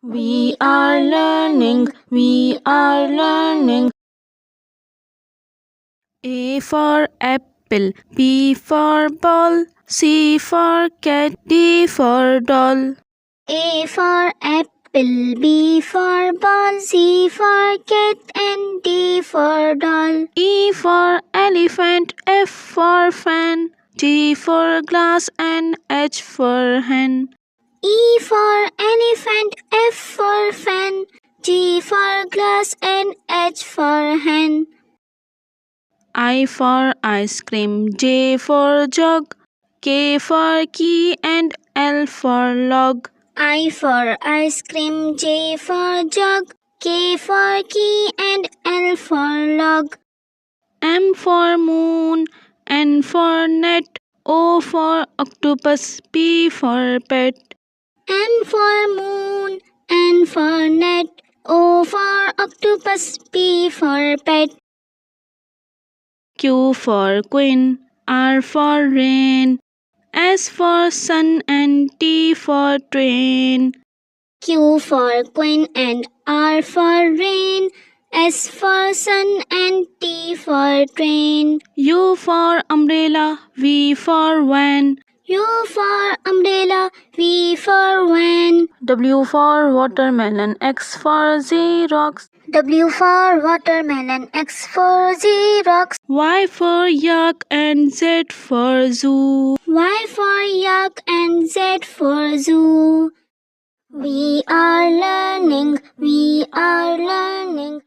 We are learning, we are learning. A for apple, B for ball, C for cat, D for doll. A for apple, B for ball, C for cat, and D for doll. E for elephant, F for fan, G for glass, and H for hen. E for elephant, F for fan, G for glass, and H for hen. I for ice cream, J for jug, K for key, and L for log. I for ice cream, J for jug, K for key, and L for log. M for moon, N for net, O for octopus, P for pet. M for moon, N for net, O for octopus, P for pet. Q for queen, R for rain, S for sun, and T for train. Q for queen and R for rain, S for sun and T for train. U for umbrella, V for van, U for umbrella, V for van. W for watermelon, X for Xerox, W for watermelon, X for Xerox. Y for yak, and Z for zoo. Y for yak and Z for zoo. We are learning, we are learning.